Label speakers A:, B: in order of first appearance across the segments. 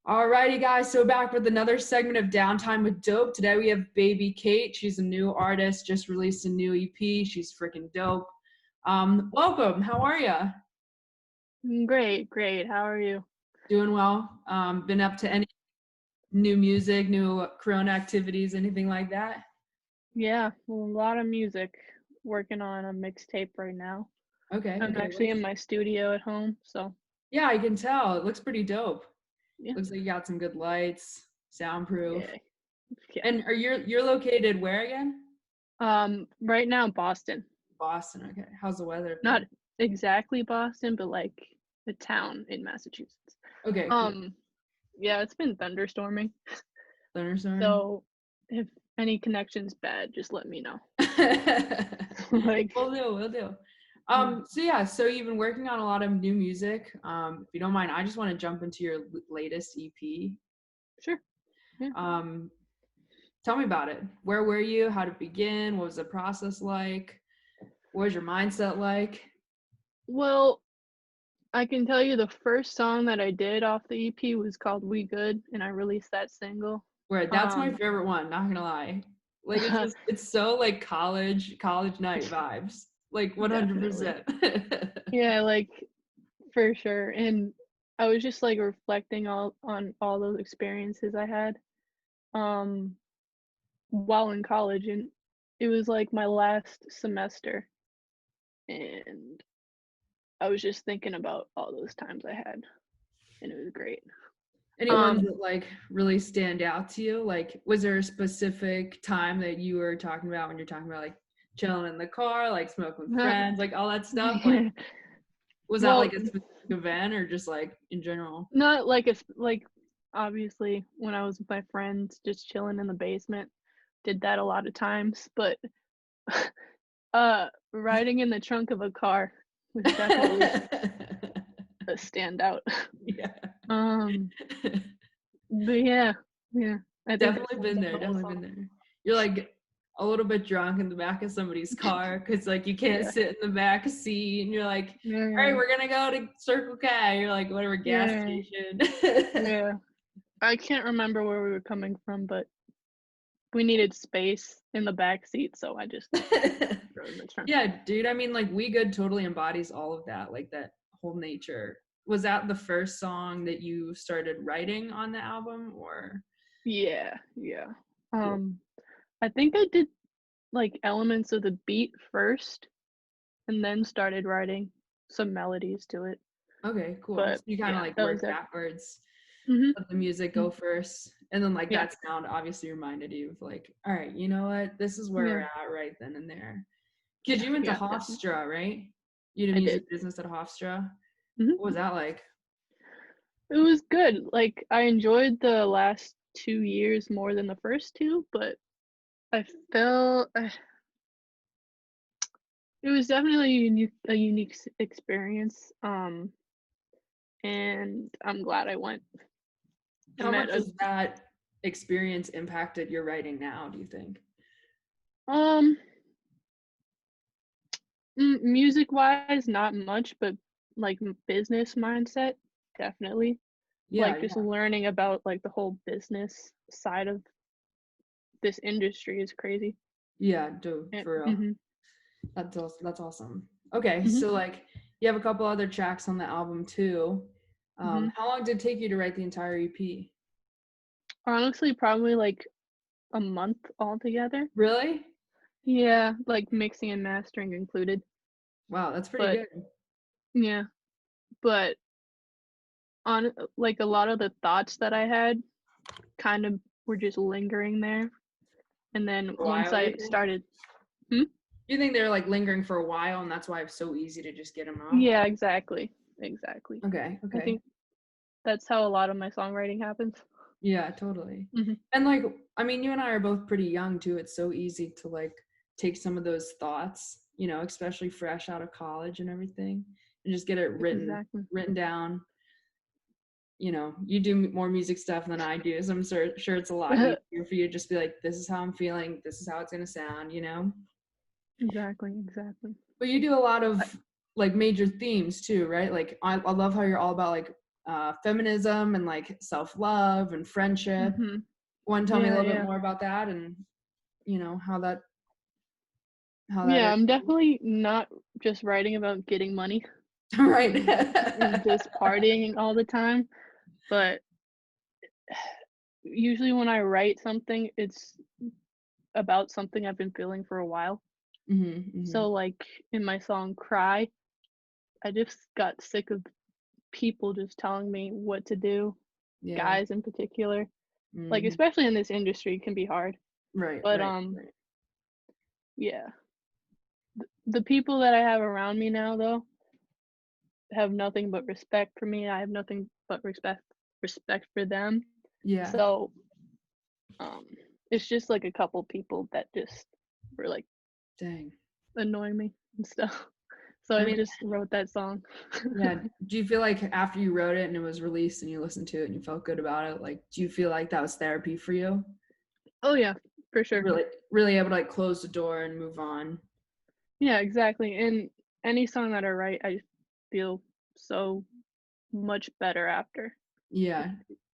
A: Alrighty, guys. So back with another segment of Downtime with Dope. Today we have Baby Cate. She's a new artist, just released a new EP. She's freaking dope. Welcome. How are ya?
B: Great. How are you?
A: Doing well. Been up to any new music, new Corona activities, anything like that?
B: Yeah, a lot of music. Working on a mixtape right now.
A: Okay.
B: I'm actually in my studio at home, so
A: Yeah, I can tell. It looks pretty dope.
B: yeah.
A: Looks like you got some good lights, soundproof.
B: Yeah.
A: And you're located where again?
B: Right now Boston.
A: Boston. Okay. How's the weather up
B: Not
A: there?
B: exactly Boston, but like a town in Massachusetts.
A: Okay, cool.
B: Yeah, it's been thunderstorming.
A: Thunderstorm.
B: So if any connection's bad, just let me know. Like
A: We'll do. So you've been working on a lot of new music. If you don't mind, I just want to jump into your latest EP.
B: Sure. Yeah.
A: Tell me about it. Where were you? How did it begin? What was the process like? What was your mindset like?
B: Well, I can tell you the first song that I did off the EP was called We Good, and I released that single.
A: That's my favorite one, not gonna lie. Like it's so like college night vibes. Like 100%.
B: Yeah, like for sure. And I was just like reflecting on all those experiences I had while in college, and it was like my last semester, and I was just thinking about all those times I had, and it was great.
A: Any ones that like really stand out to you? Like, was there a specific time that you were talking about when you're talking about like chilling in the car, like smoking with friends, like all that stuff? Like, was that like a specific event or just like in general?
B: Not like obviously when I was with my friends, just chilling in the basement, did that a lot of times. But riding in the trunk of a car was definitely a standout.
A: Yeah.
B: But yeah. I think
A: Definitely been there. You're like a little bit drunk in the back of somebody's car because like you can't sit in the back seat, and you're like, all right, we're gonna go to Circle K. You're like, whatever gas station.
B: Yeah. I can't remember where we were coming from, but we needed space in the back seat, so I just drove in the trunk.
A: Yeah, dude. I mean, like, We Good totally embodies all of that, like that whole nature. Was that the first song that you started writing on the album, or?
B: Yeah. I think I did like elements of the beat first, and then started writing some melodies to it.
A: Okay, cool.
B: But
A: so you kind of like work backwards. Let the music go first, and then like that sound obviously reminded you of like, all right, you know what, this is where we're at right then and there. Because you went to Hofstra, right? You did music business at Hofstra. What was that like?
B: It was good. Like I enjoyed the last 2 years more than the first two, but I felt it was definitely a unique experience. And I'm glad I went.
A: How much has that experience impacted your writing now, do you think?
B: Music wise, not much, but like business mindset, definitely. Like just learning about like the whole business side of this industry is crazy.
A: Yeah, dude, for real. That's awesome. Okay, so like you have a couple other tracks on the album too. How long did it take you to write the entire EP?
B: Honestly, probably like a month altogether.
A: Really?
B: Yeah, like mixing and mastering included.
A: Wow, that's pretty good.
B: Yeah, but on like a lot of the thoughts that I had kind of were just lingering there. And then once I started
A: You think they're like lingering for a while and that's why it's so easy to just get them out?
B: Yeah, exactly.
A: Okay.
B: I think that's how a lot of my songwriting happens.
A: Yeah, totally. And like, I mean, you and I are both pretty young too. It's so easy to like take some of those thoughts, you know, especially fresh out of college and everything, and just get it written down. You know, you do more music stuff than I do, so I'm sure it's a lot easier for you to just be like, this is how I'm feeling, this is how it's gonna sound, you know?
B: Exactly.
A: But you do a lot of like major themes too, right? Like I love how you're all about like feminism and like self-love and friendship. Want to tell me a little bit more about that and, you know, how that
B: Yeah,
A: is?
B: I'm definitely not just writing about getting money
A: Right.
B: and just partying all the time, but usually when I write something, it's about something I've been feeling for a while. So like in my song Cry, I just got sick of people just telling me what to do, guys in particular. Like especially in this industry it can be hard.
A: Right,
B: But
A: right.
B: yeah. The people that I have around me now though have nothing but respect for me. I have nothing but respect for them.
A: Yeah.
B: So it's just like a couple people that just were like
A: Dang.
B: annoying me and stuff. So I just wrote that song.
A: Yeah. Do you feel like after you wrote it and it was released and you listened to it and you felt good about it, like do you feel like that was therapy for you?
B: Oh yeah, for sure.
A: Really able to like close the door and move on.
B: Yeah, exactly. And any song that I write, I just feel so much better after.
A: Yeah.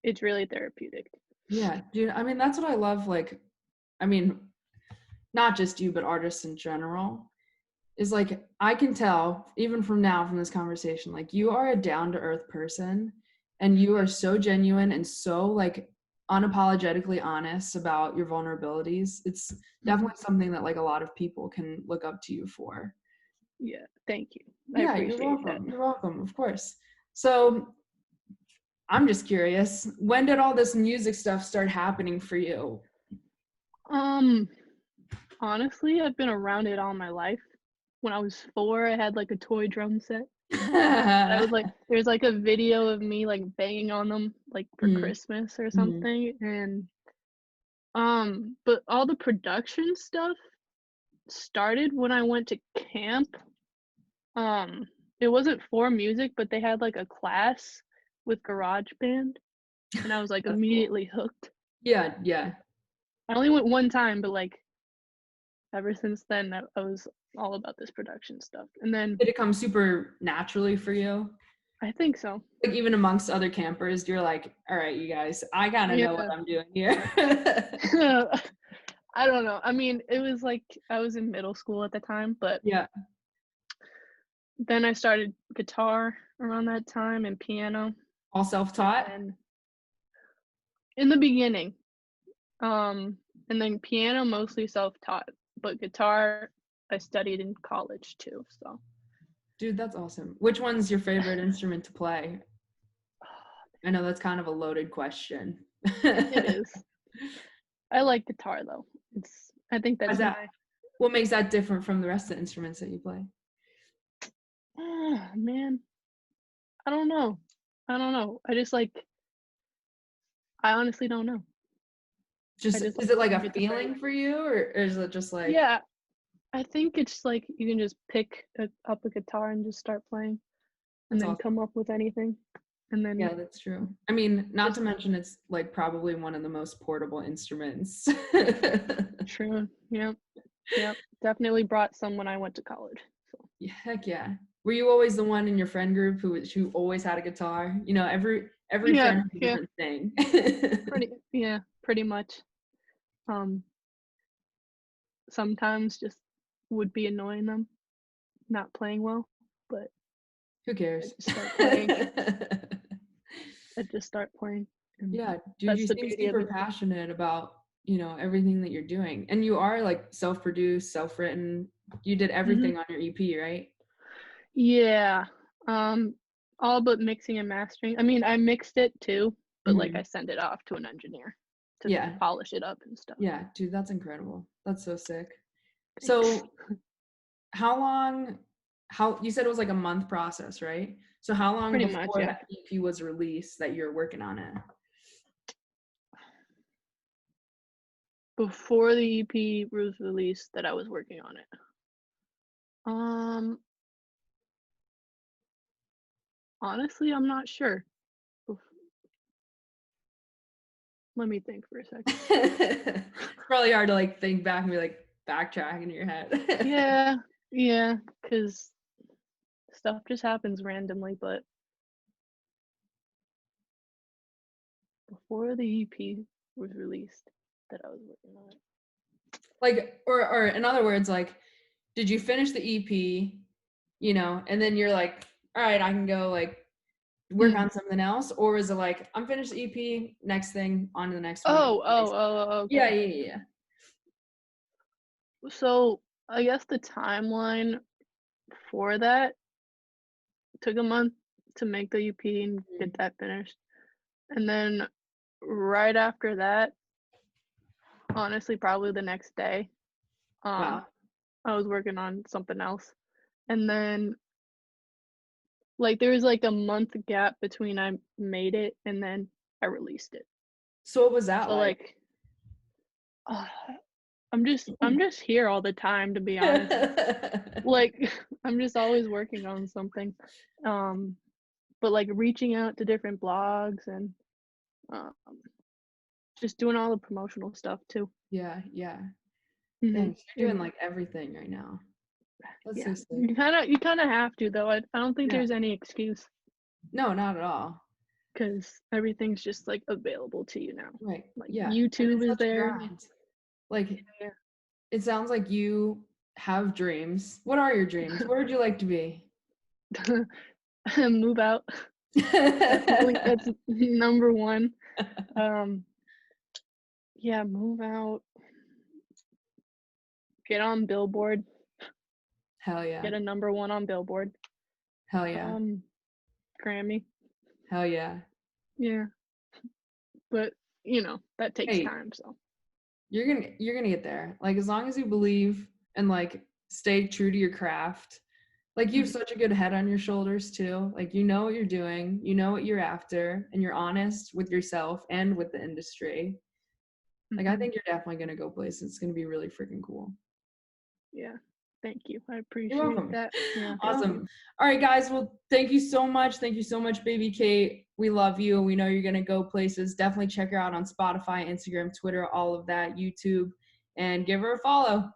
B: It's really therapeutic.
A: Yeah. Dude, I mean, that's what I love. Like, I mean, not just you, but artists in general, is like, I can tell, even from now, from this conversation, like, you are a down to earth person and you are so genuine and so, like, unapologetically honest about your vulnerabilities. It's definitely something that, like, a lot of people can look up to you for.
B: Yeah, thank you. I
A: Yeah, you're
B: appreciate that.
A: welcome. You're welcome, of course. So, I'm just curious, when did all this music stuff start happening for you?
B: Honestly, I've been around it all my life. When I was 4, I had like a toy drum set. I would like there's like a video of me like banging on them like for Christmas or something. And but all the production stuff started when I went to camp. It wasn't for music, but they had like a class with GarageBand, and I was like immediately hooked.
A: Yeah, yeah.
B: I only went one time, but like ever since then, I was all about this production stuff. And then
A: Did it come super naturally for you?
B: I think so.
A: Like even amongst other campers, you're like, all right, you guys, I gotta know what I'm doing here.
B: I don't know. I mean, it was like I was in middle school at the time, but
A: yeah.
B: then I started guitar around that time and piano.
A: All self-taught?
B: And in the beginning. And then piano mostly self-taught, but guitar I studied in college too, so.
A: Dude, that's awesome. Which one's your favorite instrument to play? I know that's kind of a loaded question.
B: It is. I like guitar though. I think that's
A: what makes that different from the rest of the instruments that you play?
B: Oh man. I don't know. I just like I honestly don't know.
A: Just is it like a feeling for you or is it just like
B: Yeah. I think it's like you can just pick up a guitar and just start playing and then come up with anything. And then
A: yeah, that's true. I mean, not to mention it's like probably one of the most portable instruments.
B: True. Yep. Definitely brought some when I went to college. So.
A: Yeah, heck yeah. Were you always the one in your friend group who always had a guitar? You know, every friend has a different thing.
B: Pretty much. Sometimes just would be annoying them, not playing well, but
A: who cares?
B: I just start playing.
A: Yeah, dude, you seem super passionate about, you know, everything that you're doing. And you are like self-produced, self-written. You did everything on your EP, right?
B: Yeah. All but mixing and mastering. I mean, I mixed it too, but like I send it off to an engineer to polish it up and stuff.
A: Yeah, dude, that's incredible. That's so sick. Thanks. So how you said it was like a month process, right? So how long before that EP was released that you're working on it?
B: Before the EP was released that I was working on it. Honestly, I'm not sure. Let me think for a second.
A: It's probably hard to like think back and be like backtrack in your head.
B: yeah, because stuff just happens randomly, but before the EP was released that I was working on it.
A: Like, or in other words, like, did you finish the EP, you know, and then you're like, all right, I can go like work on something else? Or is it like, I'm finished the EP, next thing, on to the next one?
B: Okay.
A: Yeah.
B: So I guess the timeline for that took a month to make the EP and get that finished. And then right after that, honestly, probably the next day,
A: Wow.
B: I was working on something else. And then like there was like a month gap between I made it and then I released it.
A: So what was that
B: So
A: like?
B: I'm just here all the time, to be honest. Like I'm just always working on something. But like reaching out to different blogs and just doing all the promotional stuff too.
A: Yeah.
B: Mm-hmm.
A: Thanks. You're doing like everything right now. That's so sick.
B: You kind of have to, though. I don't think there's any excuse.
A: No, not at all.
B: Because everything's just like available to you now.
A: Right.
B: Like
A: yeah.
B: YouTube is there.
A: Like it sounds like you have dreams. What are your dreams? Where would you like to be?
B: Move out. Definitely, that's number one. Yeah, move out. Get on Billboard.
A: Hell yeah.
B: Get a number one on Billboard.
A: Hell yeah.
B: Grammy.
A: Hell yeah.
B: Yeah. But you know, that takes time, so
A: you're gonna get there. Like as long as you believe and like stay true to your craft. Like you have such a good head on your shoulders too. Like you know what you're doing, you know what you're after, and you're honest with yourself and with the industry. Like I think you're definitely gonna go places. It's gonna be really freaking cool.
B: Yeah. Thank you. I appreciate that. Yeah.
A: Awesome. All right, guys. Well, thank you so much. Thank you so much, Baby Cate. We love you. We know you're going to go places. Definitely check her out on Spotify, Instagram, Twitter, all of that, YouTube, and give her a follow.